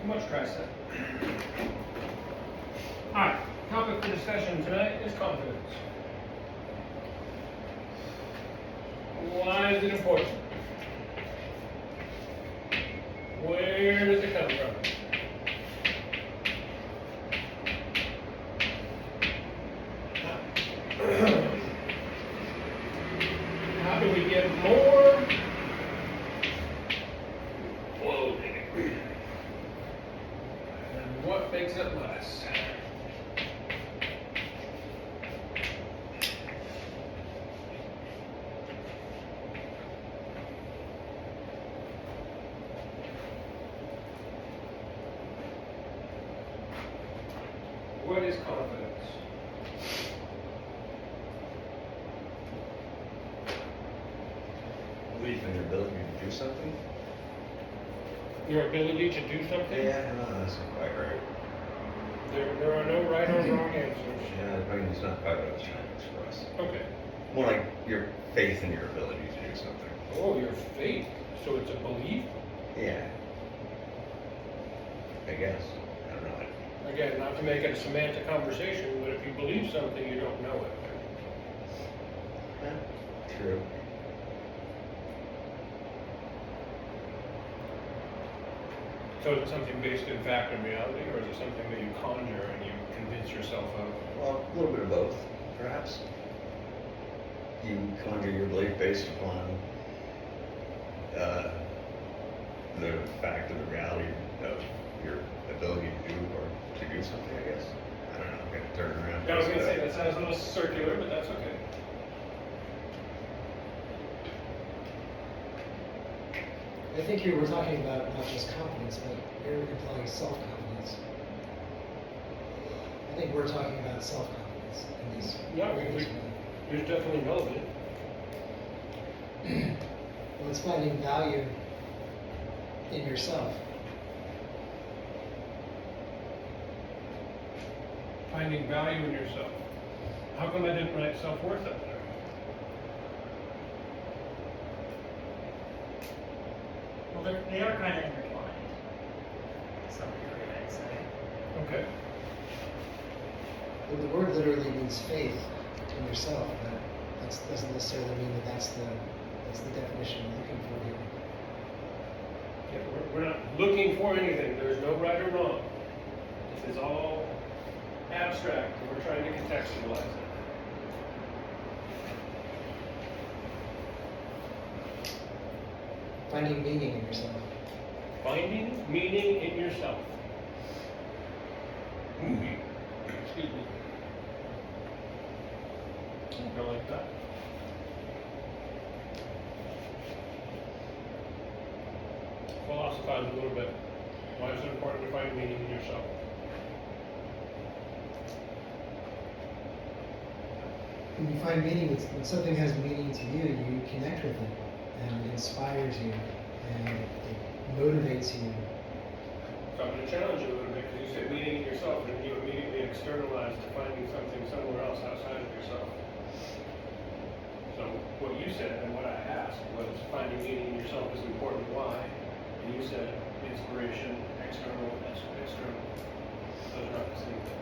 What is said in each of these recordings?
Much tricep. Alright, topic for discussion tonight is confidence. Why is it important? Where does it come from? How do we get more? Whoa, and what makes it less? What is confidence? Belief in your ability to do something? Your ability to do something? Yeah, no, that's not quite right. There are no right or wrong answers. Yeah, I mean, it's not quite what I was trying to express. Okay. More like your faith in your ability to do something. Oh, your faith. So it's a belief? Yeah. I guess. I don't know. Again, not to make it a semantic conversation, but if you believe something, you don't know it. Yeah, true. So is it something based in fact and reality, or is it something that you conjure and you convince yourself of? Well, a little bit of both, perhaps. You conjure your belief based upon the fact of the reality of your ability to do or to do something, I guess. I don't know, I'm gonna turn around. I was going to say, that sounds a little circular, but that's okay. I think here we're talking about not just confidence, but you're implying self-confidence. I think we're talking about self-confidence in these. Yeah, you're definitely relevant. Well, it's finding value in yourself. Finding value in yourself. How come I didn't write self-worth up there? Well, they are kind of intertwined. Some degree, I'd say. Okay. But the word literally means faith in yourself, but that doesn't necessarily mean that that's the definition we're looking for here. Yeah, we're not looking for anything. There's no right or wrong. This is all abstract, and we're trying to contextualize it. Finding meaning in yourself. Finding meaning in yourself. Excuse me. I like that. Philosophize a little bit. Why is it important to find meaning in yourself? When you find meaning, when something has meaning to you, you connect with it, and it inspires you, and it motivates you. So I'm going to challenge you a little bit because you said meaning in yourself, and you immediately externalized to finding something somewhere else outside of yourself. So what you said and what I asked was finding meaning in yourself is important. Why? And you said inspiration, external, external. Those are not the same thing.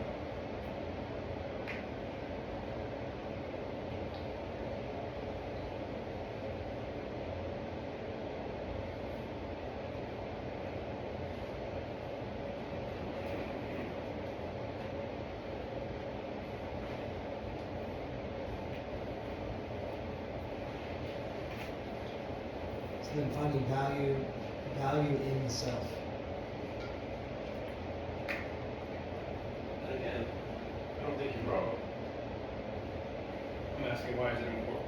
So then finding value in the self. And again, I don't think you're wrong. I'm asking why is it important?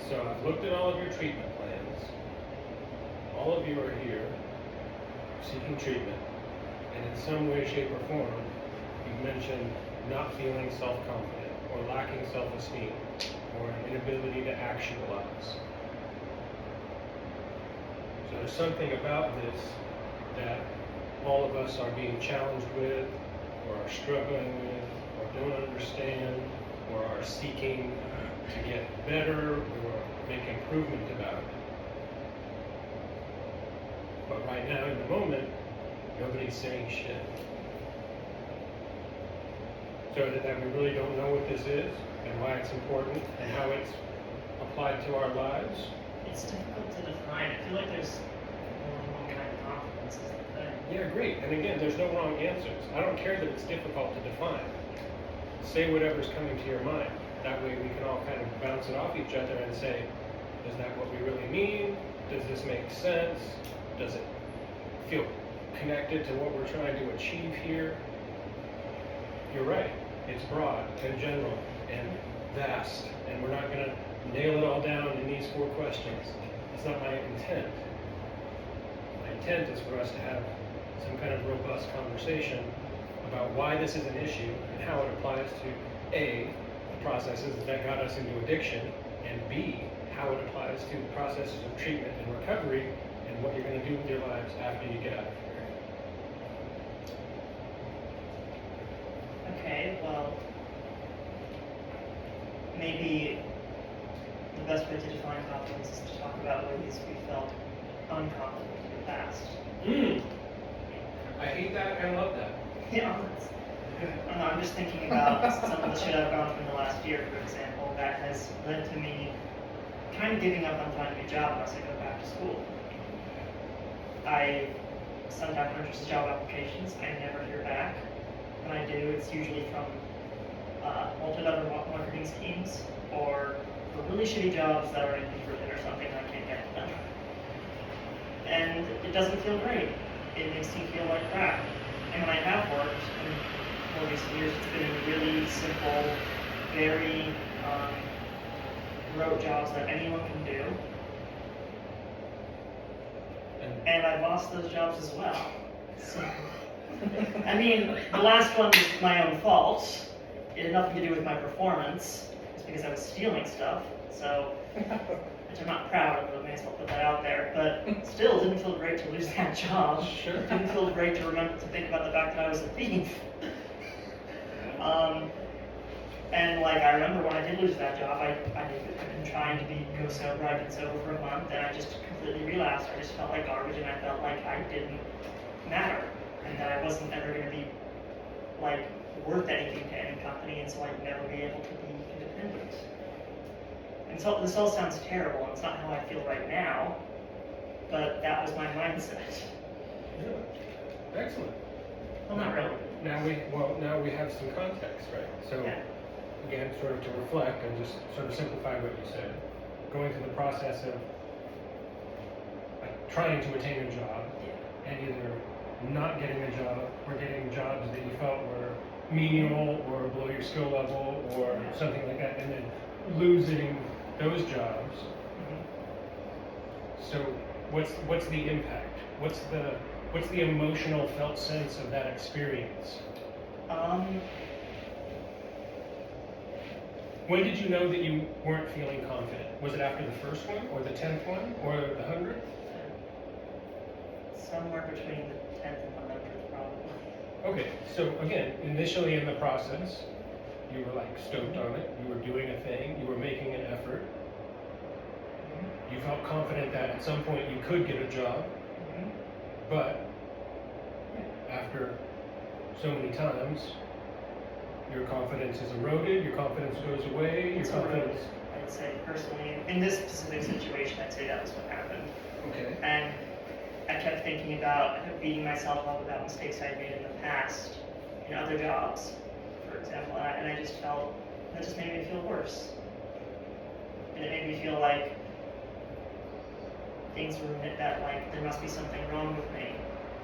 So I've looked at all of your treatment plans. All of you are here seeking treatment, and in some way, shape, or form, you've mentioned not feeling self-confident, or lacking self-esteem, or an inability to actualize. So there's something about this that all of us are being challenged with, or are struggling with, or don't understand, or are seeking to get better, or make improvement about. But right now, in the moment, nobody's saying shit. So that we really don't know what this is, and why it's important, and how it's applied to our lives. It's difficult to define. I feel like there's more than one kind of confidence is the thing. Yeah, great. And again, there's no wrong answers. I don't care that it's difficult to define. Say whatever's coming to your mind. That way we can all kind of bounce it off each other and say, is that what we really mean? Does this make sense? Does it feel connected to what we're trying to achieve here? You're right. It's broad and general and vast, and we're not going to nail it all down in these 4 questions. It's not my intent. My intent is for us to have some kind of robust conversation about why this is an issue and how it applies to A, the processes that got us into addiction, and B, how it applies to processes of treatment and recovery, and what you're going to do with your lives after you get out of here. Okay, well, maybe the best way to define confidence is to talk about ways we felt unconfident in the past. I hate that and love that. Yeah, I'm just thinking about some of the shit I've gone through in the last year, for example, that has led to me kind of giving up on finding a job unless I go back to school. I send out hundreds of job applications, I never hear back. When I do, it's usually from multi-level marketing schemes or for really shitty jobs that are in Berlin or something, and I can't get them. And it doesn't feel great. It makes me feel like crap. And when I have worked in more recent years, it's been in really simple, very rote jobs that anyone can do. And I've lost those jobs as well. So, I mean, the last one was my own fault. It had nothing to do with my performance. It's because I was stealing stuff. So, which I'm not proud of, but I may as well put that out there. But still, it didn't feel great to lose that job. Sure. It didn't feel great to think about the fact that I was a thief. And like, I remember when I did lose that job, I'd been trying to go sober. I'd been sober for a month, and I just completely relapsed. I just felt like garbage, and I felt like I didn't matter, and that I wasn't ever going to be like worth anything to any company, and so I'd never be able to be independent. And so this all sounds terrible, and it's not how I feel right now, but that was my mindset. Yeah. Excellent. Well, not really. Now we have some context, right? So Yeah. again, sort of to reflect and just sort of simplify what you said, going through the process of like trying to attain a job and either not getting a job or getting jobs that you felt were menial or below your skill level or something like that, and then losing those jobs. So what's the impact? What's the emotional felt sense of that experience? When did you know that you weren't feeling confident? Was it after the first one, or the 10th one, or the 100th? Somewhere between the 10th and 100th, probably. Okay, so again, initially in the process, you were like stoked on it, you were doing a thing, you were making an effort, you felt confident that at some point you could get a job, but after so many times, your confidence is eroded, your confidence goes away, your It's confidence... eroded, I'd say, personally. In this specific situation, I'd say that was what happened. Okay. And I kept thinking about, I kept beating myself up about mistakes I'd made in the past, in other jobs, for example, and I just felt, that just made me feel worse. And it made me feel like things were, that like, there must be something wrong with me,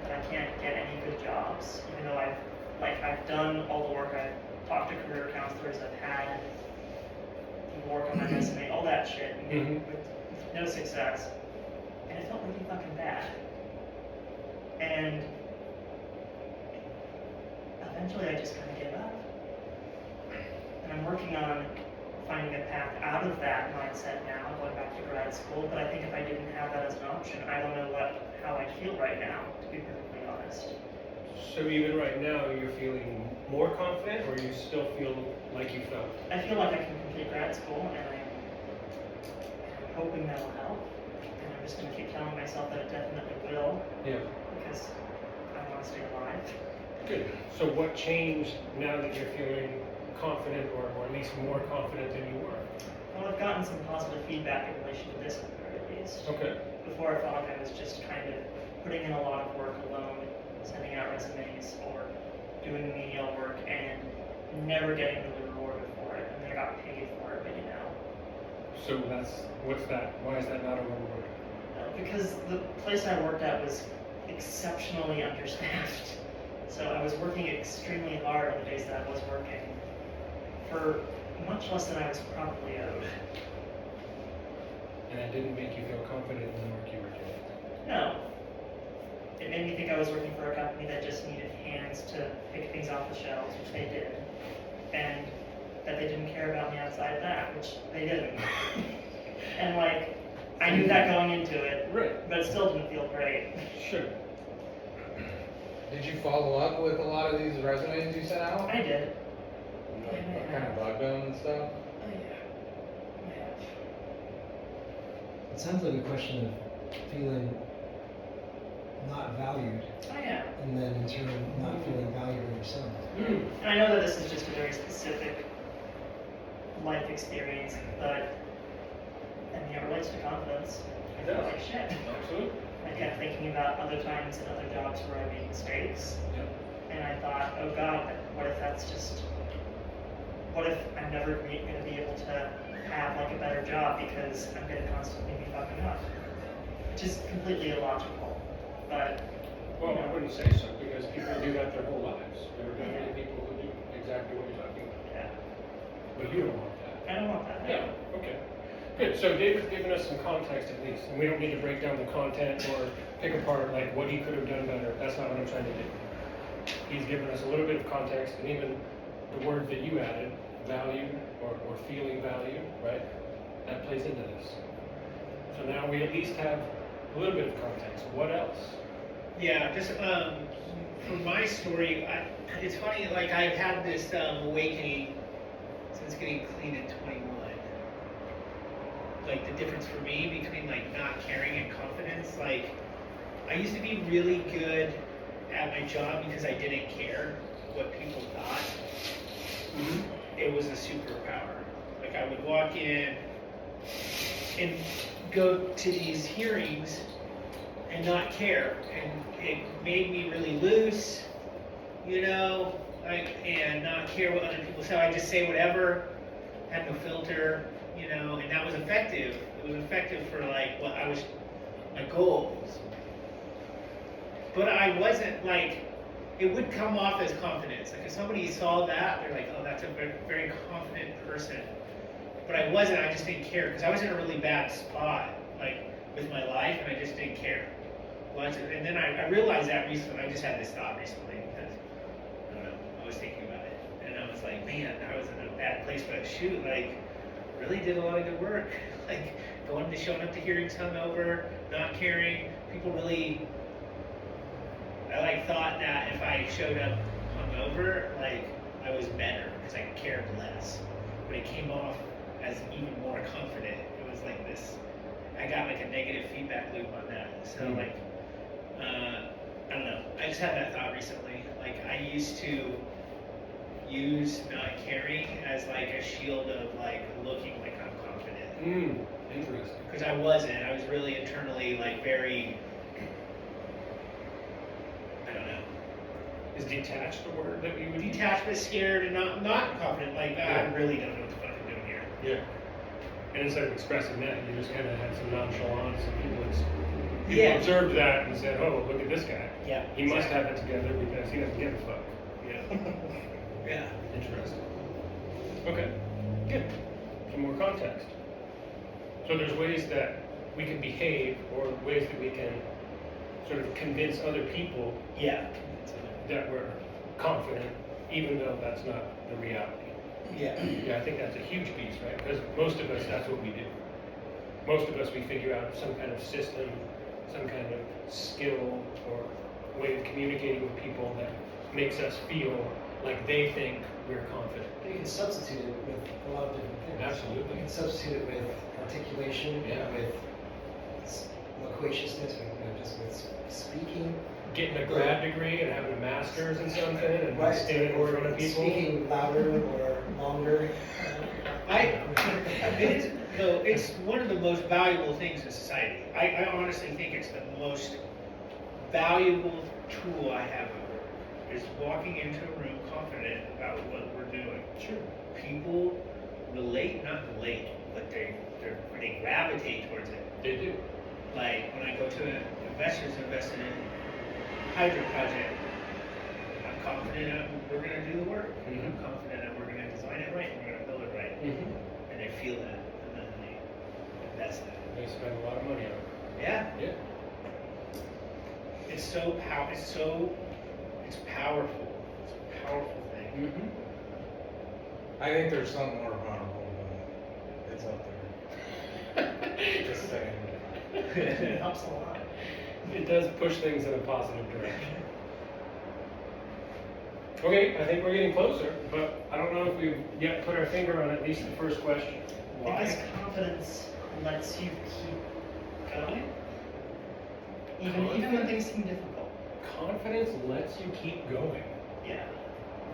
that I can't get any good jobs, even though I've done all the work, I've talked to career counselors, I've had work on my resume, all that shit, with no success. And it felt really fucking bad. And And eventually I just kind of gave up. And I'm working on finding a path out of that mindset now, going back to grad school. But I think if I didn't have that as an option, I don't know how I feel right now, to be perfectly honest. So even right now, you're feeling more confident, or you still feel like you felt? I feel like I can complete grad school, and I'm hoping that will help. And I'm just going to keep telling myself that it definitely will, Yeah. because I want to stay alive. Good. So what changed now that you're feeling confident, or at least more confident than you were? Well, I've gotten some positive feedback in relation to this, at the very least. Okay. Before, I felt like I was just kind of putting in a lot of work alone, sending out resumes or doing menial work and never getting really rewarded for it. And then I got paid for it, you know. So what's that? Why is that not a reward? Because the place I worked at was exceptionally understaffed. So I was working extremely hard on the days that I was working for much less than I was probably owed. And that didn't make you feel confident in the work you were doing? No. It made me think I was working for a company that just needed hands to pick things off the shelves, which they did. And that they didn't care about me outside of that, which they didn't. And like, I knew that going into it, Right. but it still didn't feel great. Sure. Did you follow up with a lot of these resumes you sent out? I did. What kind of bugged them and stuff? Oh yeah. It sounds like a question of feeling not valued, Oh yeah. and then in turn not feeling valued in yourself. And I know that this is just a very specific life experience, but I mean, it relates to confidence. I felt like shit. Absolutely. I kept thinking about other times and other jobs where I made mistakes. Yep. And I thought, oh God, what if that's just, what if I'm never going to be able to have like a better job because I'm going to constantly be fucking up? Which is completely illogical. But, Well, I wouldn't say so, because people do that their whole lives. There are definitely people who do exactly what you're talking about. yeah, But you don't want that. I don't want that. Yeah, okay. Good, so David's given us some context at least, and we don't need to break down the content or pick apart like what he could have done better. That's not what I'm trying to do. He's given us a little bit of context, and even the word that you added, value or feeling value, right? That plays into this. So now we at least have a little bit of context. What else? Yeah, just from my story, it's funny. Like I've had this awakening since getting clean at 21. Like the difference for me between like not caring and confidence. Like I used to be really good at my job because I didn't care what people thought. It was a superpower. Like I would walk in and go to these hearings and not care, and it made me really loose, you know, and not care what other people said. I just say whatever, had no filter, you know, and that was effective. It was effective for like what I was, my goals. But I wasn't like, it would come off as confidence. Like if somebody saw that, they're like, oh, that's a very, very confident person. But I wasn't. I just didn't care because I was in a really bad spot, like with my life, and I just didn't care. And then I realized that recently. I just had this thought recently because I don't know. I was thinking about it, and I was like, man, I was in a bad place. But shoot, like, really did a lot of good work. Like showing up to hearings hungover, not caring. People really. I like thought that if I showed up hungover, like I was better because I cared less. But it came off as even more confident. It was like this. I got like a negative feedback loop on that. So like, I don't know. I just had that thought recently. Like I used to use not caring as like a shield of like looking like I'm confident. Interesting. Because I wasn't. I was really internally like very. I don't know. Is detached the word that we would use? Detached but scared and not confident. Like I really don't know what the fuck I'm doing here. Yeah. And instead of expressing that, you just kind of had some nonchalance, and people Yeah. observed that and said, "Oh, look at this guy. Yeah. He must have it together because he doesn't give a fuck." Yeah. Yeah. Interesting. Okay. Good. Some more context. So there's ways that we can behave, or ways that we can sort of convince other people Yeah. that we're confident, even though that's not the reality. Yeah. Yeah, I think that's a huge piece, right? Because most of us, that's what we do. Most of us, we figure out some kind of system, some kind of skill or way of communicating with people that makes us feel like they think we're confident. You can substitute it with a lot of different things. Absolutely. You can substitute it with articulation, Yeah. with loquaciousness, just with speaking. Getting a grad degree and having a master's in something and standing in front of people. Speaking louder or longer. It's one of the most valuable things in society. I honestly think it's the most valuable tool I have ever, is walking into a room confident about what we're doing. Sure. People not relate, but they gravitate towards it. They do. Like when I go to investors invested in hydro project, I'm confident that we're going to do the work. Mhm. I'm confident that we're going to design it right and we're going to build it right. Mm-hmm. And they feel that, and then they invest that. They spend a lot of money on it. Yeah, Yeah. it's powerful. It's a powerful thing. Mm-hmm. I think there's something more powerful, but it's up there. Just saying. It helps a lot. It does push things in a positive direction. Okay, I think we're getting closer, but I don't know if we've yet put our finger on at least the first question. Because Why? confidence lets you keep going, even when things seem difficult. Confidence lets you keep going. Yeah.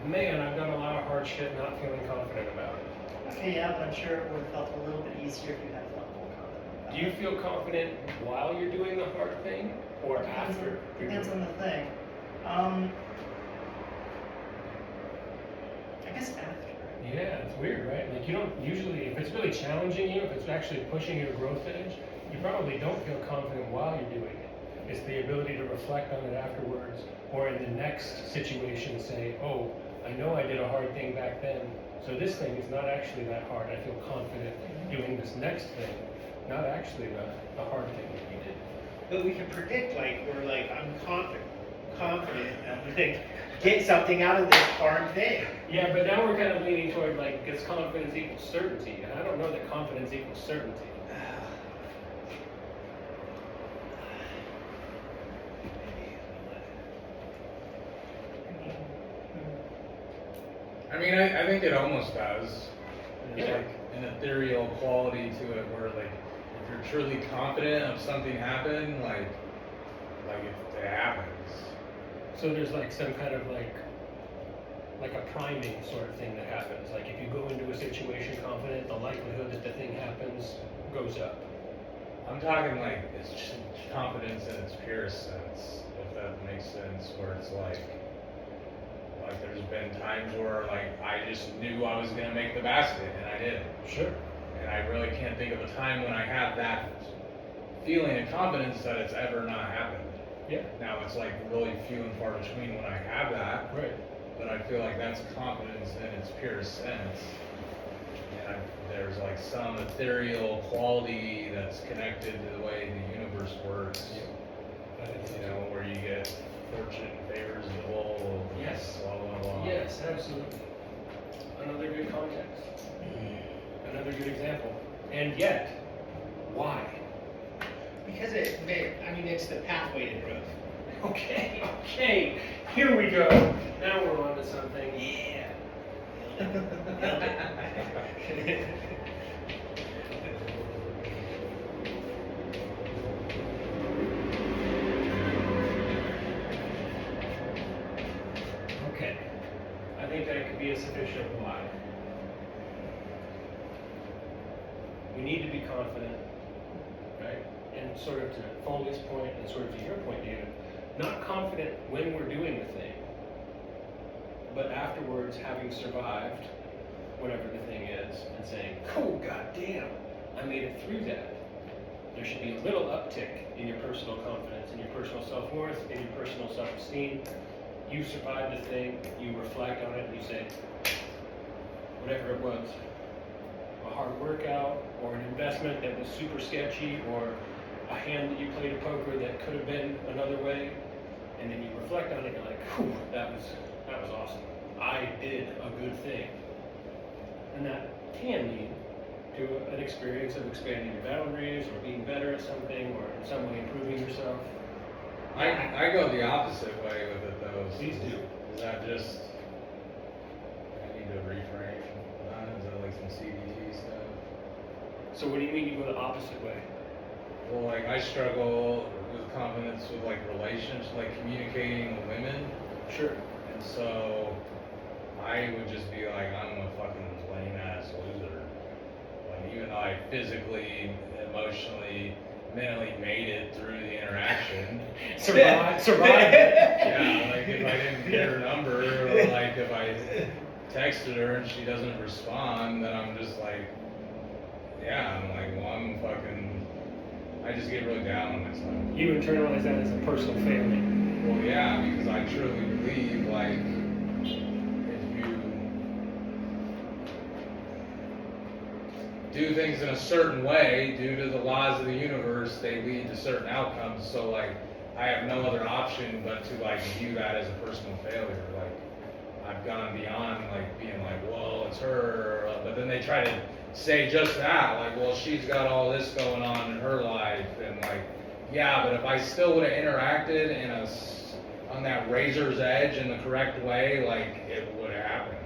Man, I've done a lot of hard shit not feeling confident about it. Okay, yeah, but I'm sure it would have felt a little bit easier if you had felt more confident. Do you feel confident while you're doing the hard thing or after? you're Depends doing on it? the thing. I guess after. Yeah, it's weird, right? Like you don't usually, if it's really challenging you, if it's actually pushing your growth edge, you probably don't feel confident while you're doing it. It's the ability to reflect on it afterwards, or in the next situation say, oh, I know I did a hard thing back then, so this thing is not actually that hard. I feel confident doing this next thing, not actually the hard thing that you did. But we can predict, we're like, I'm confident I'm going to get something out of this hard thing. Yeah, but now we're kind of leaning toward because confidence equals certainty, and I don't know that confidence equals certainty. I mean, I think it almost does. There's Yeah. like an ethereal quality to it where like if you're truly confident of something happening, like it happens. So there's some kind of like a priming sort of thing that happens. Like if you go into a situation confident, the likelihood that the thing happens goes up. I'm talking like it's just confidence in its purest sense, if that makes sense, where it's like there's been times where I just knew I was gonna make the basket and I did. Sure. And I really can't think of a time when I had that feeling of confidence that it's ever not happened. Yeah. Now it's really few and far between when I have that, Right. but I feel like that's confidence in its purest sense. And there's some ethereal quality that's connected to the way the universe works. I think so. Where you get fortune favors the whole. Yes. Blah blah blah. Yes, absolutely. Another good context. Another good example. And yet, why? Because it's the pathway to growth. Okay, here we go. Now we're on to something. Yeah. Okay, I think that could be a sufficient why. We need to be confident, right? And sort of to Foley's point and sort of to your point, David, not confident when we're doing the thing, but afterwards having survived whatever the thing is and saying, cool, goddamn, I made it through that. There should be a little uptick in your personal confidence, in your personal self-worth, in your personal self-esteem. You survived the thing, you reflect on it, and you say, whatever it was, a hard workout, or an investment that was super sketchy, or a hand that you played at poker that could have been another way, and then you reflect on it, and you're like, whew, that was awesome. I did a good thing. And that can lead to an experience of expanding your boundaries, or being better at something, or in some way improving yourself. I go the opposite way with it though. Please do. Is that just, I need to reframe that? Is that like some CBT stuff? So what do you mean you go the opposite way? Well, like I struggle with confidence with like relations, like communicating with women. Sure. And so I would just be like, I'm a fucking lame ass loser. Like even though I physically, emotionally, mentally made it through the interaction. Survive. Yeah, like if I didn't get her number, or like if I texted her and she doesn't respond, then I'm just like, yeah, I'm like, well, I'm fucking, I just get really down on myself. You internalize that as a personal failing. Well, yeah, because I truly believe, like, if you do things in a certain way, due to the laws of the universe, they lead to certain outcomes. So, like, I have no other option but to, like, view that as a personal failure. Like, I've gone beyond, like, being like, well, it's her. But then they try to say just that, like, well, she's got all this going on in her life. And, like, yeah, but if I still would have interacted on that razor's edge in the correct way, like, it would have happened.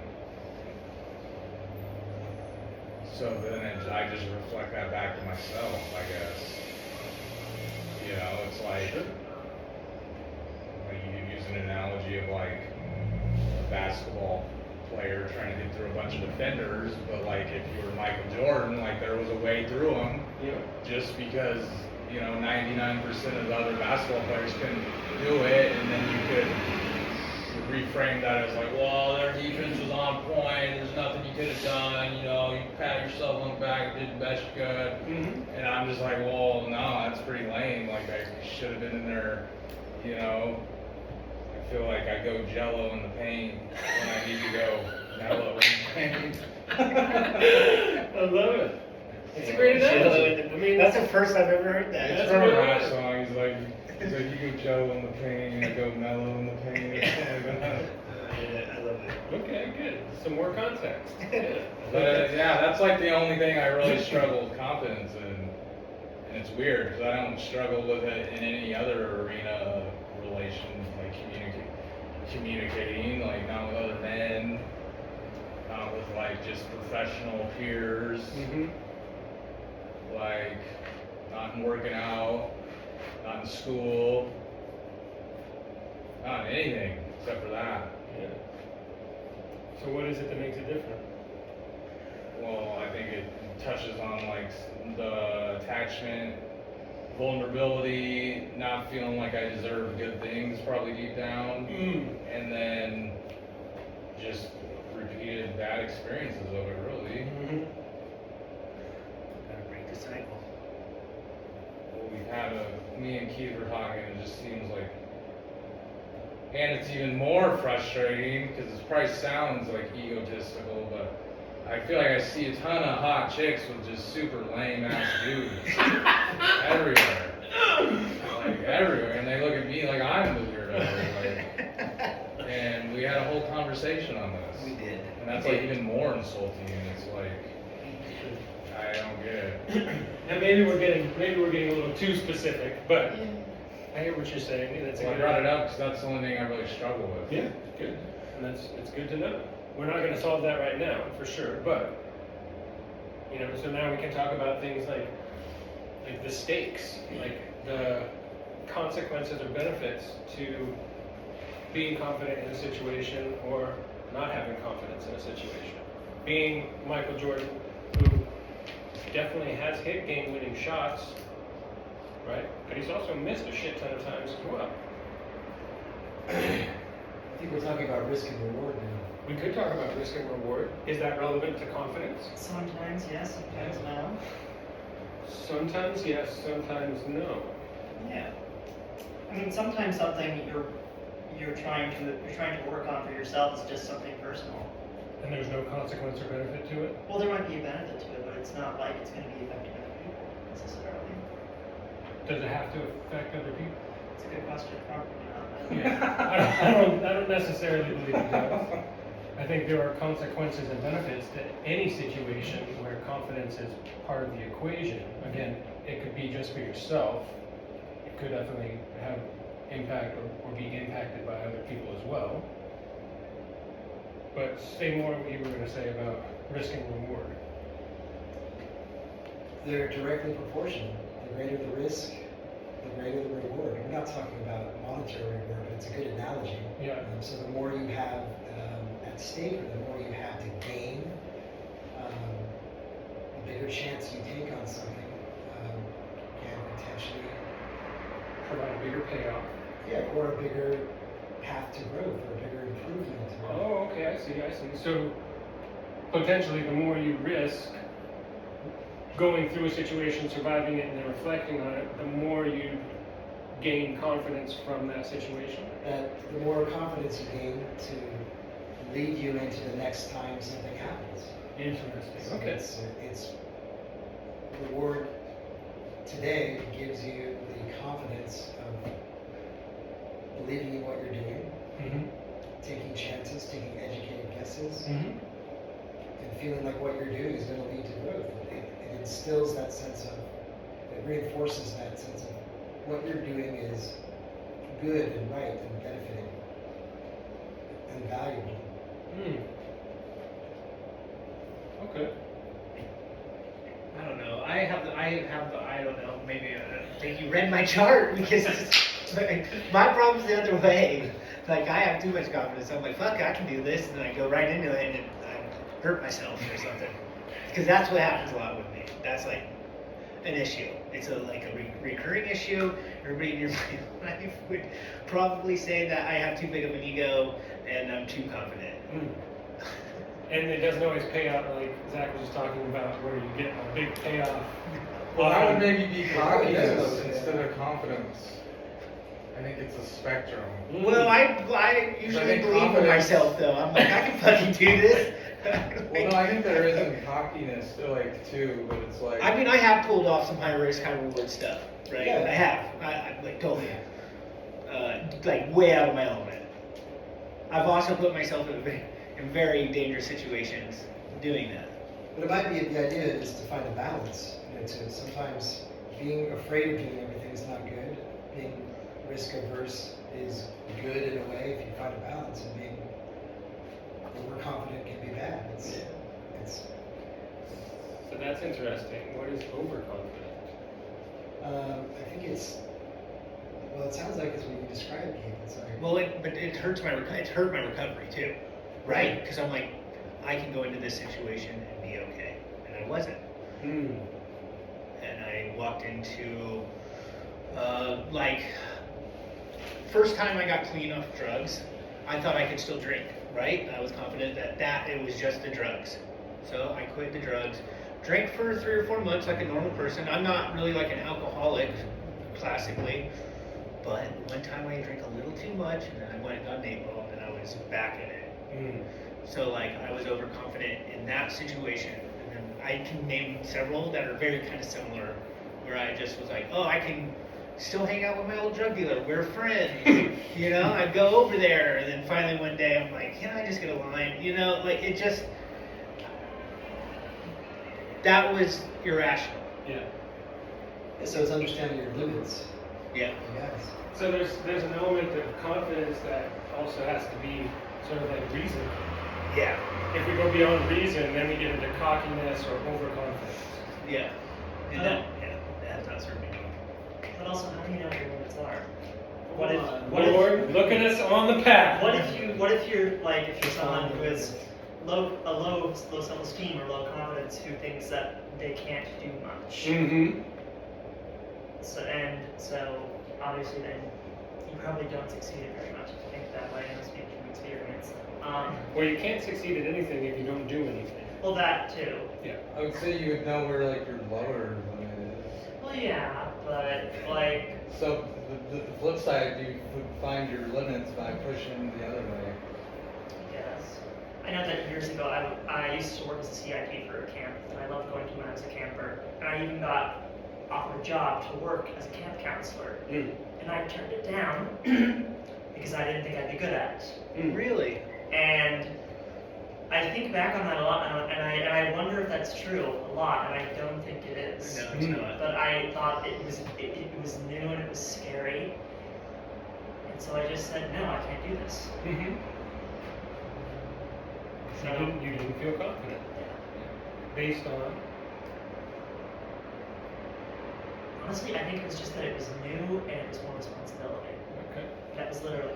So then I just reflect that back to myself, I guess. You know, it's like you could use an analogy of like a basketball player trying to get through a bunch of defenders, but like if you were Michael Jordan, like there was a way through them. Yeah. Just because, you know, 99% of the other basketball players couldn't do it, and then you could reframe that as like, well, their defense was on point, there's nothing you could have done, you know, you pat yourself on the back, you did the best you could. Mm-hmm. And I'm just like, well, no, that's pretty lame, like I should have been in there, you know. I feel like I go jello in the paint when I need to go mellow in the paint. I love it. It's a great analogy. I mean, That's the first I've ever heard that. It's from a rap song. He's like, you go jello in the paint, I go mellow in the paint, or something like that. I love it. Okay, good. Some more context. Yeah. But yeah, that's like the only thing I really struggle with confidence in. And it's weird because I don't struggle with it in any other arena of relations, like communicating, like not with other men, not with like just professional peers, Mm-hmm. like not in working out, not in school, not in anything except for that. Yeah. So what is it that makes it different? Well, I think it touches on like the attachment, vulnerability, not feeling like I deserve good things probably deep down, and then just repeated bad experiences of it really. Mm-hmm. Gotta break the cycle. Well, we've had me and Keith were talking, and it just seems like, and it's even more frustrating because it probably sounds like egotistical, but I feel like I see a ton of hot chicks with just super lame ass dudes everywhere. Like everywhere. And they look at me like I'm the weirdo. Like, and we had a whole conversation on this. We did. And that's like even more insulting, and it's like, I don't get it. Now maybe we're getting a little too specific, but I hear what you're saying. And that's Well, I brought it up because that's the only thing I really struggle with. Yeah, good. And it's good to know. We're not going to solve that right now, for sure, but, you know, so now we can talk about things like the stakes, like the consequences or benefits to being confident in a situation or not having confidence in a situation. Being Michael Jordan, who definitely has hit game-winning shots, right? But he's also missed a shit ton of times as well. I think we're talking about risk and reward now. We could talk about risk and reward. Is that relevant to confidence? Sometimes yes, sometimes no. Sometimes yes, sometimes no. Yeah. I mean, sometimes something you're trying to work on for yourself is just something personal. And there's no consequence or benefit to it? Well, there might be a benefit to it, but it's not like it's going to be affecting other people necessarily. Does it have to affect other people? It's a good question, probably not. Yeah, I don't necessarily believe it does. I think there are consequences and benefits to any situation where confidence is part of the equation. Again, it could be just for yourself. It could definitely have impact or be impacted by other people as well. But say more what you were going to say about risk and reward. They're directly proportional. The greater the risk, the greater the reward. We're not talking about monetary reward, but it's a good analogy. Yeah. So the more you have at stake, or the more you have to gain, the bigger chance you take on something can potentially, Provide a bigger payoff. yeah, or a bigger path to growth, or a bigger improvement. Oh, okay, I see. So potentially the more you risk going through a situation, surviving it, and then reflecting on it, the more you gain confidence from that situation. That the more confidence you gain to lead you into the next time something happens. Interesting. So Okay. it's reward today gives you the confidence of believing in what you're doing, Mm-hmm. taking chances, taking educated guesses, Mm-hmm. and feeling like what you're doing is going to lead to growth. It instills that sense of, it reinforces that sense of what you're doing is good and right and benefiting and valuable. Mm. Okay. I don't know. I don't know. Maybe I think you read my chart because my problem's the other way. Like I have too much confidence. I'm like, fuck, I can do this, and then I go right into it and I hurt myself or something. Because that's what happens a lot with me. That's like an issue. It's like a recurring issue. Everybody in your life would probably say that I have too big of an ego and I'm too confident. Mm. And it doesn't always pay out, like Zach was just talking about, where you get a big payoff. Well, I would maybe be cockiness Cockiness. instead of confidence. I think it's a spectrum. Well, I usually think believe in confidence- myself though. I'm like, I can fucking do this. Well, no, I think there isn't cockiness like too, but it's like. I mean, I have pulled off some high risk, high reward stuff, right? Yeah. I have. I like totally, like way out of my element. I've also put myself in very dangerous situations doing that. But it might be, the idea is to find a balance. To sometimes being afraid of doing everything is not good. Being risk averse is good in a way if you find a balance. And being overconfident can be bad. It's So that's interesting. What is overconfident? I think it's, well, it sounds like it's what you described, Keith. It's like, Well, but it hurts it hurt my recovery too, right? Because I'm like, I can go into this situation and be okay, and I wasn't. Mm. And I walked into, like, first time I got clean off drugs, I thought I could still drink, right? I was confident that it was just the drugs. So I quit the drugs, drank for 3 or 4 months like a normal person. I'm not really like an alcoholic, classically, but one time I drank a little too much, and then I went and got an 8-ball, and I was back in it. Mm. So like I was overconfident in that situation, and then I can name several that are very kind of similar, where I just was like, oh, I can still hang out with my old drug dealer. We're friends, you know. I'd go over there, and then finally one day I'm like, can I just get a line? You know, like it just that was irrational. Yeah. so it's understanding your limits, Yeah. I guess. So there's an element of confidence that also has to be sort of like reason. Yeah. If we go beyond reason, then we get into cockiness or overconfidence. Yeah. And that has not served me well. But also, how do you know what your limits are? What if, Lord, look at us on the path. what if you're like, if you're someone who is low self-esteem or low confidence who thinks that they can't do much. Mm-hmm. So obviously then you probably don't succeed at very much if you think that way, and I speak from experience. Well, you can't succeed at anything if you don't do anything. Well, that too. Yeah. I would say you would know where like your lower limit is. Well, yeah, but like, So the flip side, you would find your limits by pushing the other way. yes. I know that years ago I used to work as a CIP for a camp, and I loved going to when I was a camper. And I even got offered a job to work as a camp counselor, Mm. and I turned it down because I didn't think I'd be good at it. Mm. Really? And I think back on that a lot, and I wonder if that's true a lot, and I don't think it is. No, it's Mm. not. But I thought it was new and it was scary, and so I just said no, I can't do this. Mm-hmm. So You didn't feel confident based on. honestly, I think it was just that it was new and it was more responsibility. Okay. That was literally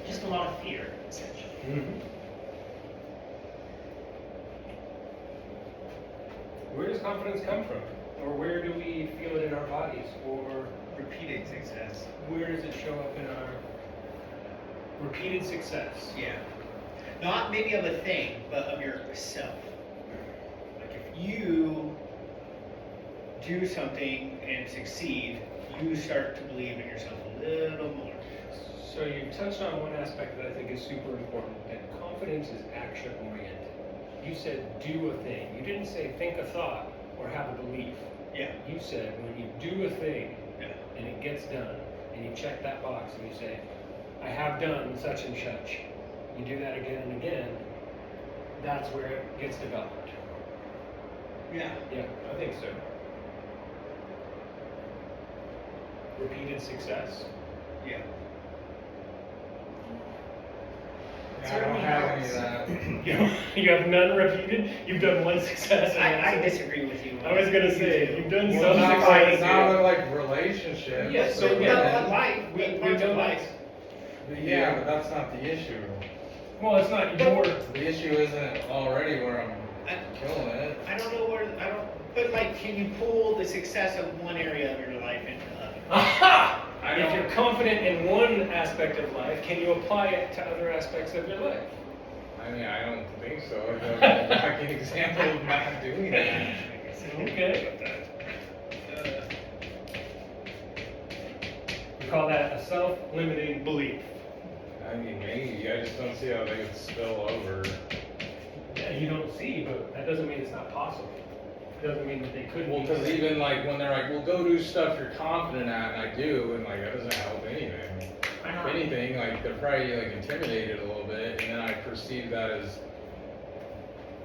just a lot of fear, essentially. Mm-hmm. Where does confidence come from? Or where do we feel it in our bodies? Or Repeated success. where does it show up in our repeated success? Yeah. Not maybe of a thing, but of yourself. Like if you do something and succeed, you start to believe in yourself a little more. So you touched on one aspect that I think is super important, that confidence is action oriented. You said do a thing. You didn't say think a thought or have a belief. Yeah. You said when you do a thing Yeah. and it gets done and you check that box and you say, I have done such and such. You do that again and again, that's where it gets developed. Yeah. Yeah, I think so. Repeated success. Yeah. I don't have any of that. You have none repeated? You've done one success. and I that's it? disagree with you. I was gonna say, you've done Well, some not success. like relationships. Yeah, so but yeah, then- life. we don't like. Yeah, but that's not the issue. Well, it's not your. The issue isn't already where I'm killing it. I don't know where, but like, can you pull the success of one area of your life into other? Aha! I If don't- you're confident in one aspect of life, can you apply it to other aspects of your life? I mean, I don't think so. Like an example of not doing that. Okay. We call that a self-limiting belief. I mean, maybe. I just don't see how they could spill over. Yeah, you don't see, but that doesn't mean it's not possible. It doesn't mean that they couldn't. Well, because even like when they're like, well, go do stuff you're confident at, and I do, and like that doesn't help anything. If anything, like they're probably like intimidated a little bit, and then I perceive that as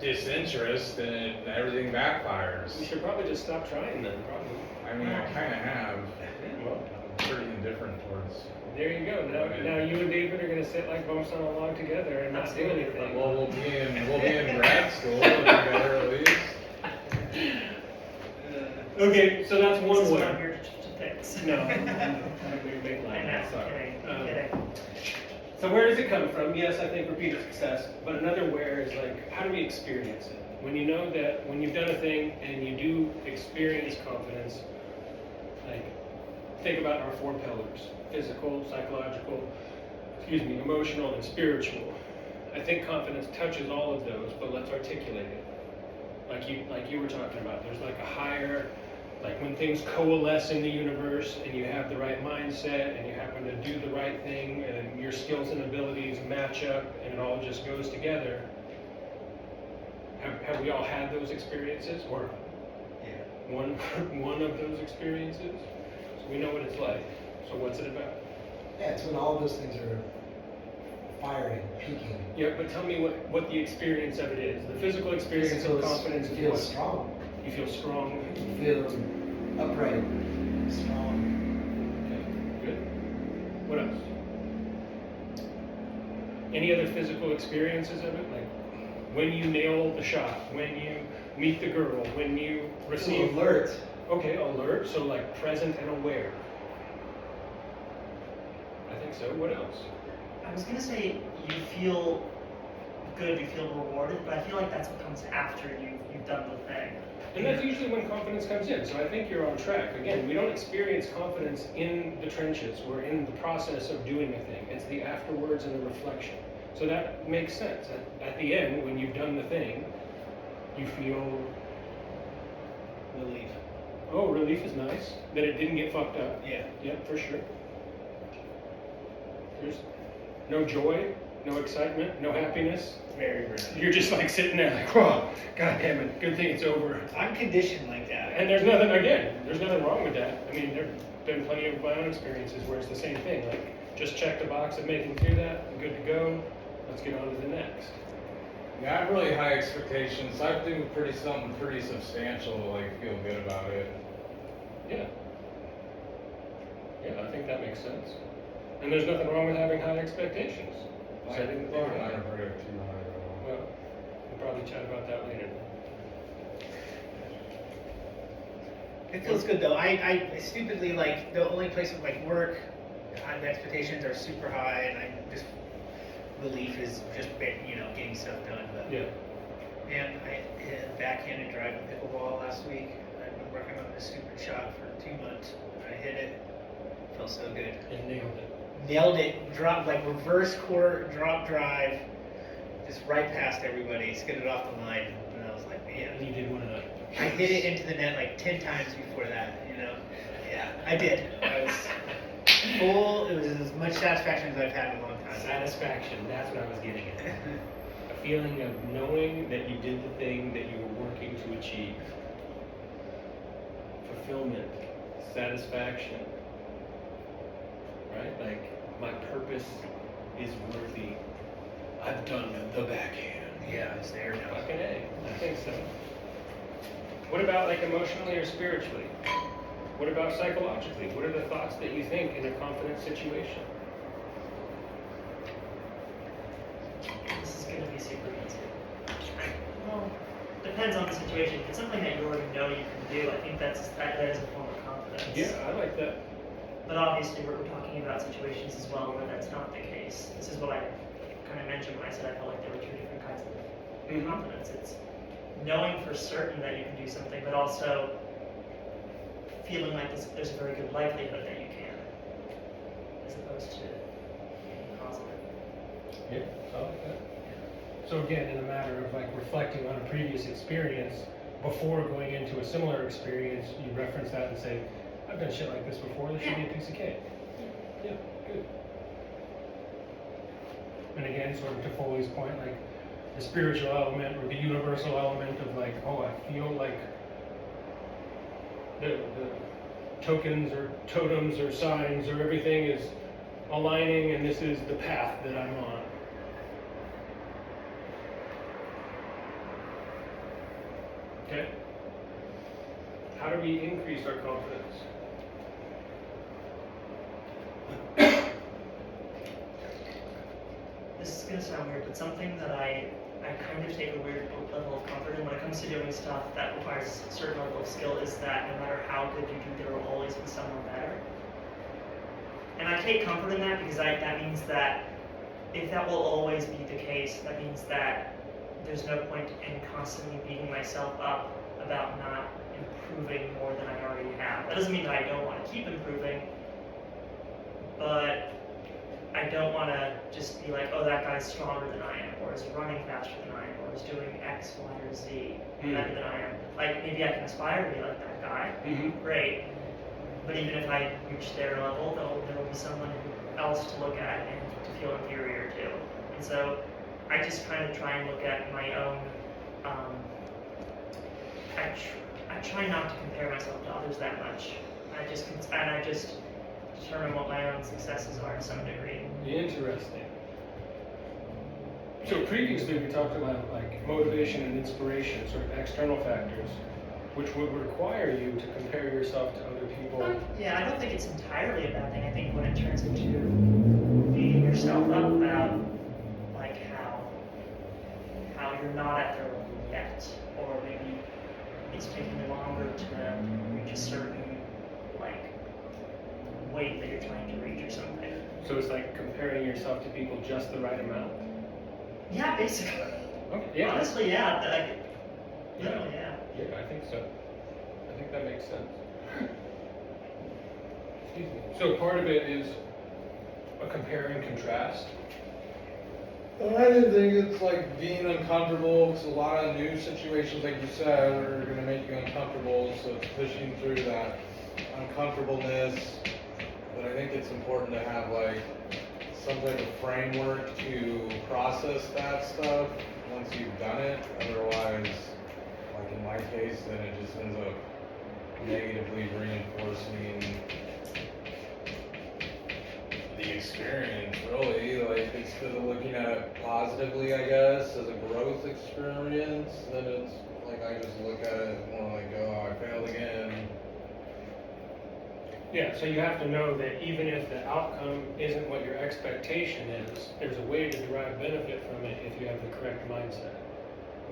disinterest, and everything backfires. You should probably just stop trying then, probably. I mean, I kind of have. Well, I'm pretty indifferent towards. there you go. Now you and David are gonna sit like bumps on a log together and not do anything. Well, we'll be in grad school together at least. Okay, so that's This one is what I'm way. here to fix. No, I'm gonna make I light know, of that, sorry. I'm kidding. So where does it come from? Yes, I think repeated success, but another where is like, how do we experience it? When you know that, when you've done a thing and you do experience confidence, like, think about our four pillars: physical, psychological, emotional, and spiritual. I think confidence touches all of those, but let's articulate it. Like you were talking about, there's like a higher, like when things coalesce in the universe and you have the right mindset and you happen to do the right thing and your skills and abilities match up and it all just goes together. Have we all had those experiences, or one of those experiences? So we know what it's like. So what's it about? Yeah, it's when all of those things are firing, peaking. Yeah, but tell me what the experience of it is. The physical experience Physical of is- confidence you is feel what? strong. You feel strong. You feel upright, strong. Okay, good. What else? Any other physical experiences of it? Like when you nail the shot, when you meet the girl, when you receive. Alert. Okay, alert. So like present and aware. I think so. What else? I was gonna say you feel good, you feel rewarded, but I feel like that's what comes after you've done the thing. And that's usually when confidence comes in. So I think you're on track. Again, we don't experience confidence in the trenches. We're in the process of doing a thing. It's the afterwards and the reflection. So that makes sense. At the end, when you've done the thing, you feel Relief. Oh, relief is nice. That it didn't get fucked up. Yeah. Yeah, for sure. There's no joy. No excitement, no happiness. Very rarely. You're just like sitting there like, whoa, god damn it, good thing it's over. I'm conditioned like that. And there's nothing wrong with that. I mean, there've been plenty of my own experiences where it's the same thing. Like, just check the box of making through that, I'm good to go, let's get on to the next. Yeah, I have really high expectations. I do something pretty substantial to like feel good about it. Yeah. Yeah, I think that makes sense. And there's nothing wrong with having high expectations. Setting the bar I high. never get too high at all. Well, we'll probably chat about that later. It feels good though. I stupidly like the only place with like work, the expectations are super high, and I just relief is just getting stuff done. But Yeah. man, I hit a backhanded drive in pickleball last week. I've been working on this stupid shot for 2 months. I hit it. Felt so good. And nailed it. Nailed it. Drop like reverse court drop drive, just right past everybody. Skidded off the line, and I was like, man. And you did one of the. I hit it into the net like 10 times before that, Yeah, I did. I was full. It was as much satisfaction as I've had in a long time. Satisfaction, that's what I was getting at. A feeling of knowing that you did the thing that you were working to achieve. Fulfillment, satisfaction. Right? Like, my purpose is worthy. I've done the backhand. Yeah, it's there now. Fucking A, I think so. What about like emotionally or spiritually? What about psychologically? What are the thoughts that you think in a confident situation? This is going to be super easy. Well, depends on the situation. If it's something that you already know you can do, I think that is a form of confidence. Yeah, I like that. But obviously, we're talking about situations as well where that's not the case. This is what I kind of mentioned when I said I felt like there were two different kinds of confidence. It's knowing for certain that you can do something, but also feeling like there's a very good likelihood that you can, as opposed to being positive. Yeah, I like that. So again, in a matter of like reflecting on a previous experience, before going into a similar experience, you reference that and say, I've done shit like this before, this should be a piece of cake. Yeah, good. And again, sort of to Foley's point, like the spiritual element or the universal element of like, oh, I feel like the tokens or totems or signs or everything is aligning and this is the path that I'm on. Okay? How do we increase our confidence? This is going to sound weird, but something that I kind of take a weird level of comfort in when it comes to doing stuff that requires a certain level of skill is that no matter how good you do, there will always be someone better. And I take comfort in that because that means that if that will always be the case, that means that there's no point in constantly beating myself up about not improving more than I already have. That doesn't mean that I don't want to keep improving, but I don't want to just be like, oh, that guy's stronger than I am, or is running faster than I am, or is doing X, Y, or Z better than I am. Like, maybe I can aspire to be like that guy. Great. But even if I reach their level, there will be someone else to look at and to feel inferior to. And so I just kind of try and look at my own, I try not to compare myself to others that much. I just determine what my own successes are to some degree. Interesting. So previously we talked about like motivation and inspiration, sort of external factors, which would require you to compare yourself to other people. Yeah, I don't think it's entirely a bad thing. I think when it turns into beating yourself up about like how you're not at their level yet, or maybe it's taking longer to reach a certain like weight that you're trying to reach or something. So it's like comparing yourself to people just the right amount? Yeah, basically. Okay, yeah. Honestly, yeah. Literally, yeah. Yeah, I think so. I think that makes sense. Excuse me. So part of it is a compare and contrast. I didn't think it's like being uncomfortable, because a lot of new situations, like you said, are going to make you uncomfortable, so it's pushing through that uncomfortableness. But I think it's important to have like some type of framework to process that stuff once you've done it. Otherwise, like in my case, then it just ends up negatively reinforcing the experience, really. Like, instead of looking at it positively, I guess, as a growth experience, then it's like I just look at it more like, oh, I failed again. Yeah, so you have to know that even if the outcome isn't what your expectation is, there's a way to derive benefit from it if you have the correct mindset.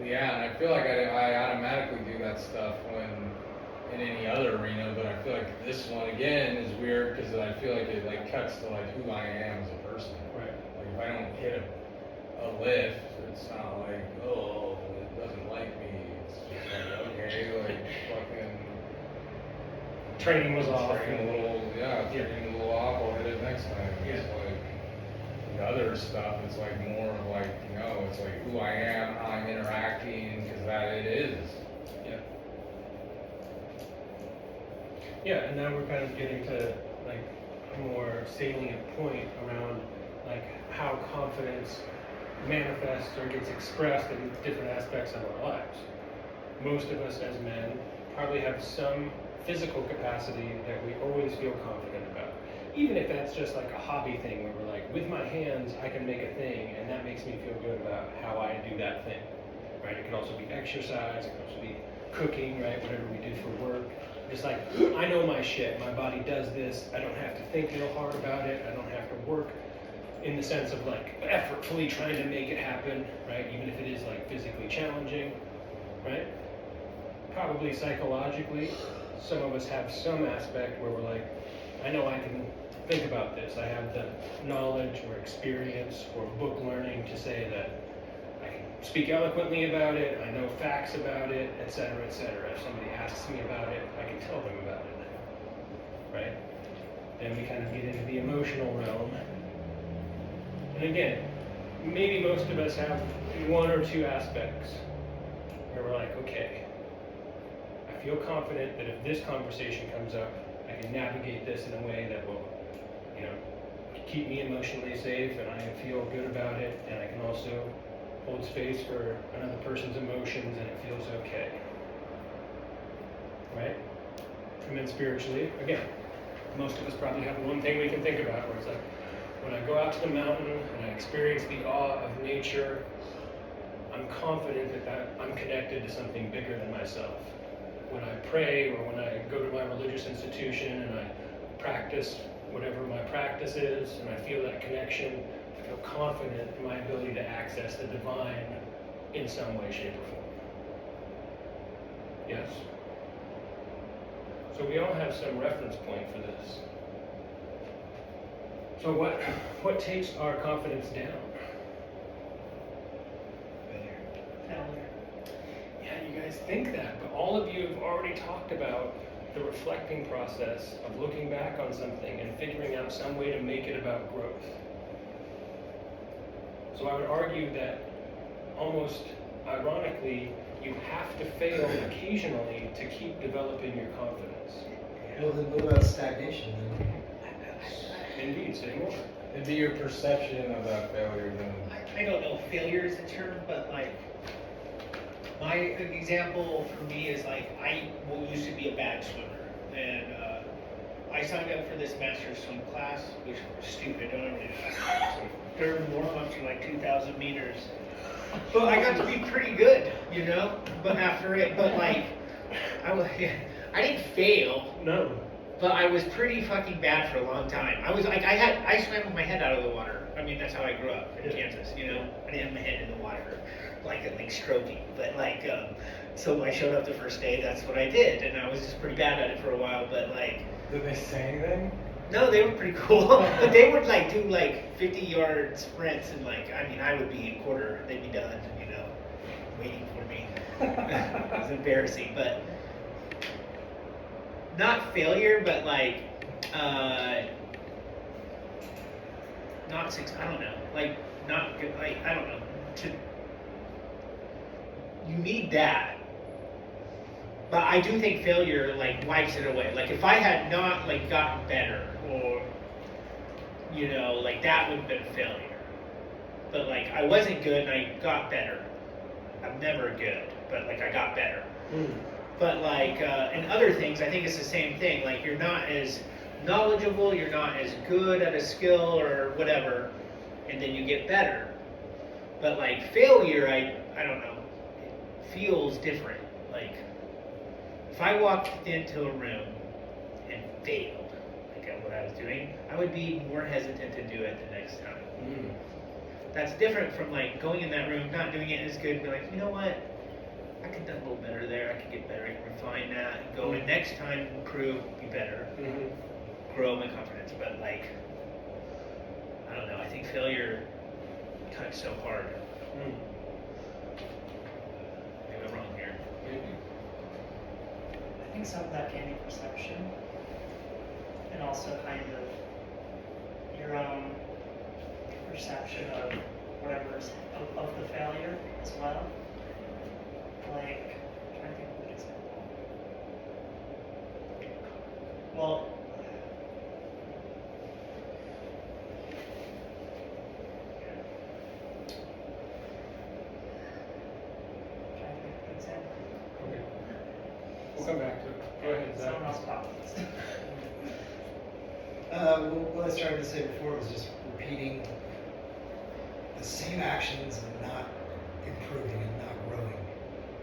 Yeah, and I feel like I automatically do that stuff when in any other arena, but I feel like this one again is weird because I feel like it like cuts to like who I am as a person. Right. Like if I don't hit a lift, it's not like, oh, it doesn't like me. It's just like, okay, like fucking Training was off. training a little, training a little off, I'll hit it next time. It's like the other stuff, it's like more of like, you know, it's like who I am, how I'm interacting, because that it is. Yeah. Yeah, and now we're kind of getting to like a more salient point around like how confidence manifests or gets expressed in different aspects of our lives. Most of us as men probably have some physical capacity that we always feel confident about. Even if that's just like a hobby thing where we're like, with my hands, I can make a thing, and that makes me feel good about how I do that thing, right? It can also be exercise, it can also be cooking, right? Whatever we do for work. Just like, I know my shit, my body does this, I don't have to think real hard about it, I don't have to work in the sense of like effortfully trying to make it happen, right? Even if it is like physically challenging, right? Probably psychologically, some of us have some aspect where we're like, I know I can think about this. I have the knowledge or experience or book learning to say that I can speak eloquently about it, I know facts about it, etc., etc. If somebody asks me about it, I can tell them about it, right? Then we kind of get into the emotional realm. And again, maybe most of us have one or two aspects where we're like, okay, I feel confident that if this conversation comes up, I can navigate this in a way that will, you know, keep me emotionally safe, and I feel good about it, and I can also hold space for another person's emotions, and it feels okay. Right? And then spiritually, again, most of us probably have one thing we can think about where it's like, when I go out to the mountain and I experience the awe of nature, I'm confident that I'm connected to something bigger than myself. When I pray or when I go to my religious institution and I practice whatever my practice is and I feel that connection, I feel confident in my ability to access the divine in some way, shape, or form. Yes? So we all have some reference point for this. So what takes our confidence down? Failure. Yeah, you guys think that, but all of you have already talked about the reflecting process of looking back on something and figuring out some way to make it about growth. So I would argue that almost ironically, you have to fail occasionally to keep developing your confidence. Well, then what about stagnation? Indeed, say more. It'd be your perception of that failure then. I don't know if failure is the term, but like, my example for me is like, I used to be a bad swimmer, and I signed up for this master swim class, which was stupid, don't ever do that. So third warm-ups are like 2,000 meters. But I got to be pretty good, you know? But after it, but like, I didn't fail. No. But I was pretty fucking bad for a long time. I was like, I swam with my head out of the water. I mean, that's how I grew up in Kansas, you know? I didn't have my head in the water, like stroking. But like, so when I showed up the first day, that's what I did. And I was just pretty bad at it for a while, but like. Did they say anything? No, they were pretty cool. But they would like do like 50-yard sprints and like, I mean, I would be a quarter, they'd be done, you know, waiting for me. It was embarrassing, but. Not failure, but like, not six. I don't know. Like, not good. Like, I don't know. You need that, but I do think failure like wipes it away. Like, if I had not like gotten better, or you know, like that would have been failure. But like I wasn't good and I got better. I'm never good, but like I got better. But like in other things, I think it's the same thing. Like you're not as knowledgeable, you're not as good at a skill or whatever, and then you get better. But like failure, I don't know, it feels different. Like if I walked into a room and failed, like at what I was doing, I would be more hesitant to do it the next time. That's different from like going in that room, not doing it as good, and be like, you know what? I could do a little better there. I could get better. I can refine that. And go in next time, improve, be better, grow my confidence. But like, I don't know. I think failure cuts so hard. Maybe I'm wrong here. I think some of that can be perception, and also kind of your own perception of whatever is of the failure as well. Like, I'm trying to think of a good example. Well, I'm trying to think of an example. Okay. We'll come back to it. Go ahead, Zach. Someone else talk. What I started to say before was just repeating the same actions and not improving and not growing.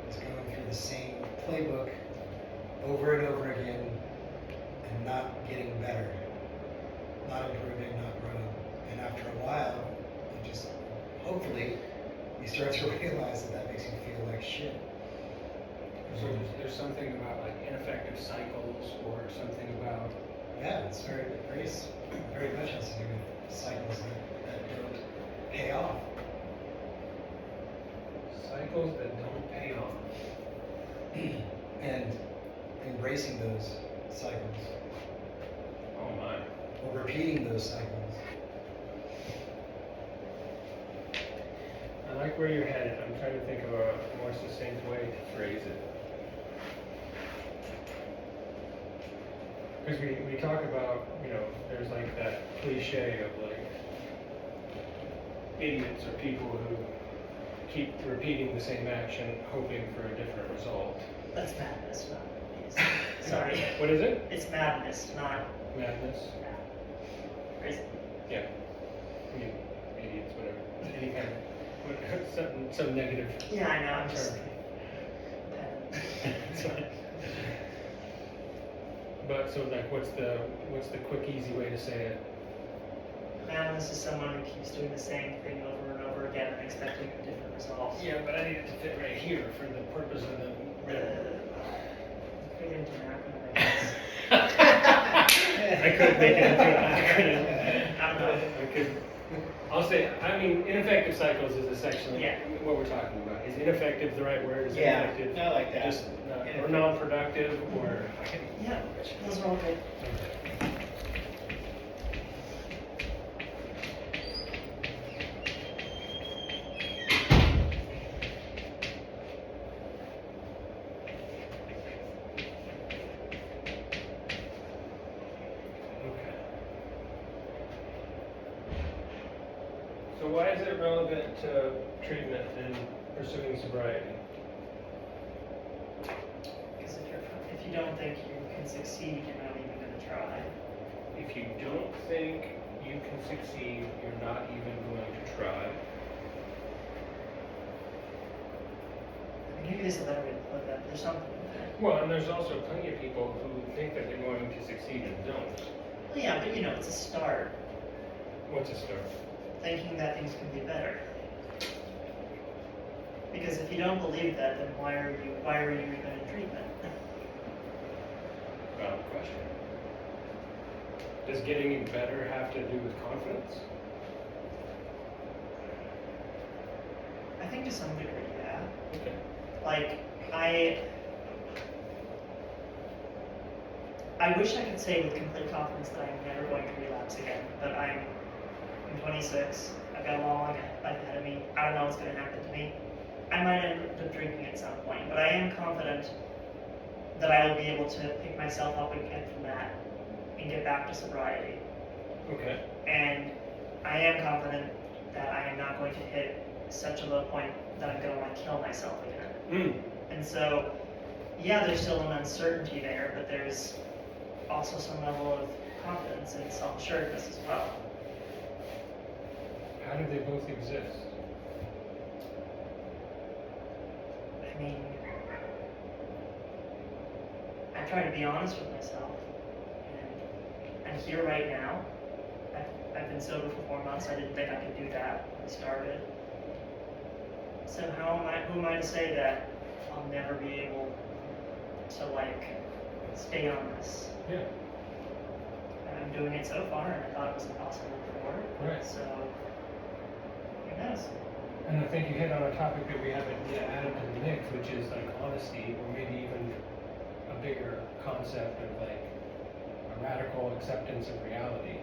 Just going through the same playbook over and over again and not getting better, not improving, not growing. And after a while, you just, hopefully, you start to realize that makes you feel like shit. So there's something about like ineffective cycles or something about. Yeah, it's very much has to do with cycles that don't pay off. Cycles that don't pay off. And embracing those cycles, Oh my. or repeating those cycles. I like where you're headed. I'm trying to think of a more succinct way to phrase it. Because we talk about, you know, there's like that cliche of like idiots or people who keep repeating the same action hoping for a different result. That's madness, not peace. Sorry. What is it? It's madness, not Madness? crazy. Yeah. I mean, idiots, whatever. Any kind of, some negative. Yeah, I know, I'm just. term. It's fine. But so like what's the quick easy way to say it? Madness is someone who keeps doing the same thing over and over again and expecting a different result. Yeah, but I need it to fit right here for the purpose of the Put it into an acronym, I guess. I could make it into an acronym. I don't know. I could. I'll say, I mean, ineffective cycles is essentially Yeah. what we're talking about. Is ineffective the right word? Is Yeah, ineffective I like that. just or non-productive or? Yeah, those are all good. Okay. So why is it relevant to treatment and pursuing sobriety? Because if you don't think you can succeed, you're not even going to try. If you don't think you can succeed, you're not even going to try. Maybe there's a better way to put that. There's something in there. Well, and there's also plenty of people who think that they're going to succeed and don't. Well, yeah, but you know, it's a start. What's a start? Thinking that things can be better. Because if you don't believe that, then why are you even in treatment? Valid question. Does getting better have to do with confidence? I think to some degree, yeah. Okay. Like, I wish I could say with complete confidence that I'm never going to relapse again, but I'm 26, I've got a long life ahead of me, I don't know what's going to happen to me. I might end up drinking at some point, but I am confident that I will be able to pick myself up again from that and get back to sobriety. Okay. And I am confident that I am not going to hit such a low point that I'm going to want to kill myself again. And so, yeah, there's still an uncertainty there, but there's also some level of confidence and self-assuredness as well. How do they both exist? I mean, I try to be honest with myself, and I'm here right now. I've been sober for 4 months. I didn't think I could do that when I started. So who am I to say that I'll never be able to stay on this? Yeah. And I'm doing it so far, and I thought it was impossible before. Right. So, who knows? And I think you hit on a topic that we haven't yet added to the mix, which is like honesty, or maybe even a bigger concept of like a radical acceptance of reality.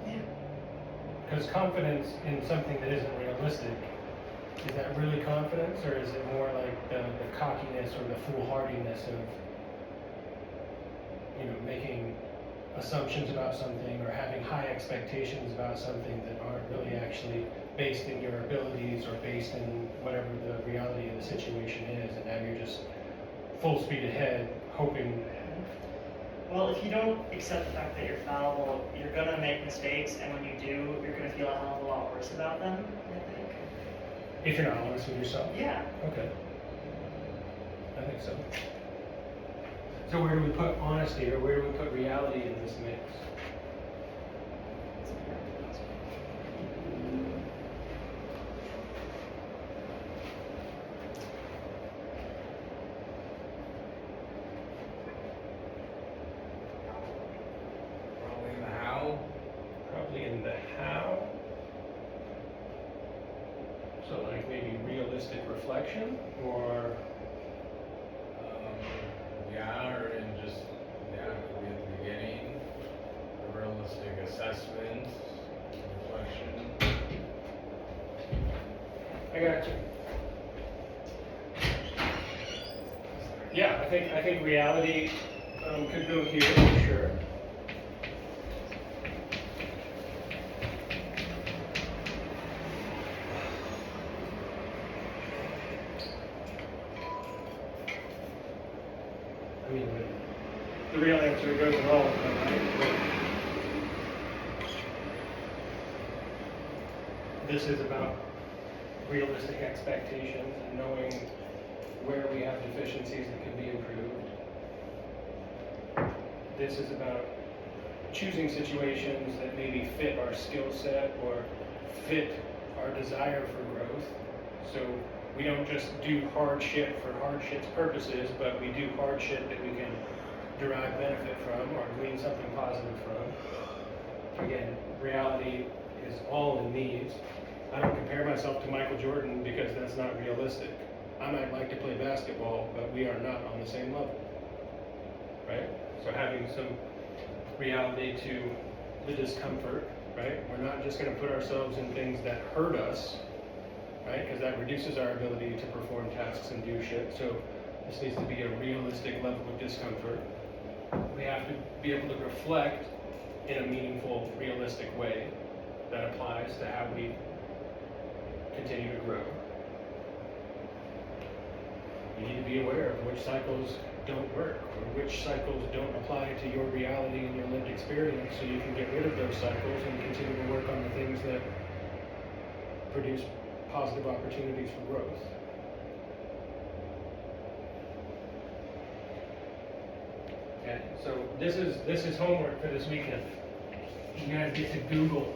Yeah. Because confidence in something that isn't realistic, is that really confidence, or is it more like the cockiness or the foolhardiness of, making assumptions about something or having high expectations about something that aren't really actually based in your abilities or based in whatever the reality of the situation is, and now you're just full speed ahead, hoping. Well, if you don't accept the fact that you're fallible, you're gonna make mistakes, and when you do, you're gonna feel a hell of a lot worse about them, I think. If you're not honest with yourself? Yeah. Okay. I think so. So where do we put honesty, or where do we put reality in this mix? Probably in the how. Probably in the how. So like maybe realistic reflection, or Yeah, or in just, yeah, it could be at the beginning, a realistic assessment, reflection. I got you. Yeah, I think reality could go here for sure. I mean, the real answer goes in all of them, right? But this is about realistic expectations and knowing where we have deficiencies that can be improved. This is about choosing situations that maybe fit our skill set or fit our desire for growth. So we don't just do hard shit for hard shit's purposes, but we do hard shit that we can derive benefit from or glean something positive from. Again, reality is all in needs. I don't compare myself to Michael Jordan because that's not realistic. I might like to play basketball, but we are not on the same level, right? So having some reality to the discomfort, right? We're not just going to put ourselves in things that hurt us, right? Because that reduces our ability to perform tasks and do shit. So this needs to be a realistic level of discomfort. We have to be able to reflect in a meaningful, realistic way that applies to how we continue to grow. You need to be aware of which cycles don't work or which cycles don't apply to your reality and your lived experience, so you can get rid of those cycles and continue to work on the things that produce positive opportunities for growth. Okay, so this is homework for this weekend. You guys get to Google.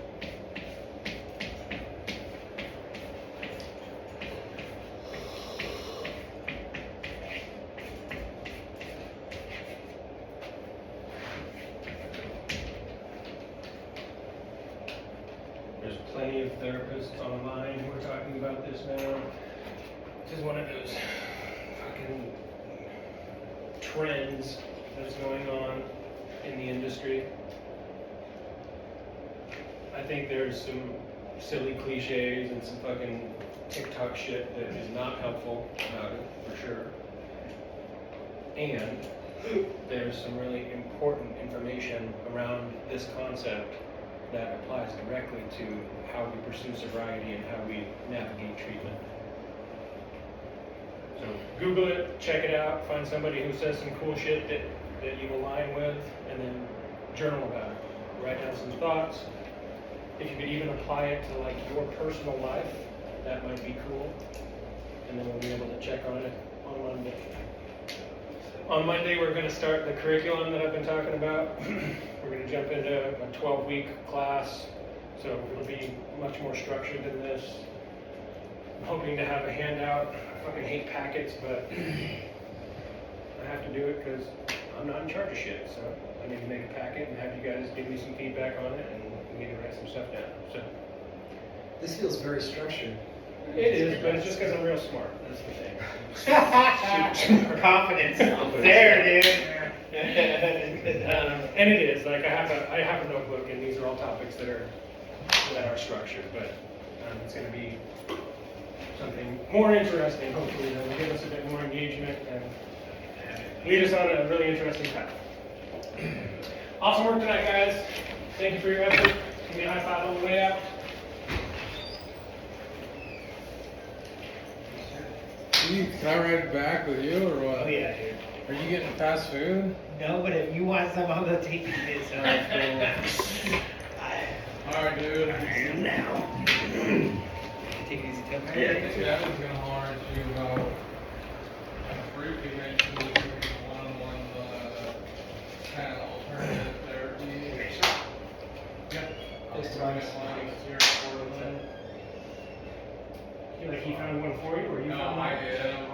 There's plenty of therapists online who are talking about this now. This is one of those fucking trends that's going on in the industry. I think there's some silly cliches and some fucking TikTok shit that is not helpful about it, for sure. And there's some really important information around this concept that applies directly to how we pursue sobriety and how we navigate treatment. So Google it, check it out, find somebody who says some cool shit that you align with, and then journal about it. Write down some thoughts. If you could even apply it to like your personal life, that might be cool. And then we'll be able to check on it on Monday. On Monday, we're going to start the curriculum that I've been talking about. We're going to jump into a 12-week class, so it'll be much more structured than this. I'm hoping to have a handout. I fucking hate packets, but I have to do it because I'm not in charge of shit. So I need to make a packet and have you guys give me some feedback on it, and we need to write some stuff down. So This feels very structured. it is, but it's just because I'm real smart. That's the thing. Confidence. There, dude. And it is like I have a notebook, and these are all topics that are structured, but it's going to be something more interesting. Hopefully, that will give us a bit more engagement and lead us on a really interesting path. Awesome work tonight, guys. Thank you for your effort. Give me a high five on the way out. Can I ride it back with you or what? Oh yeah, dude. Are you getting fast food? No, but if you want some, I'm gonna take you to this. Alright, dude. Now. Take it easy, Tim. Yeah, I was gonna holler at you about a briefly mentioned one-on-one kind of alternative therapy. Yep. Thanks, Tobias. Like he found one for you, or you No, found one? I did. I'm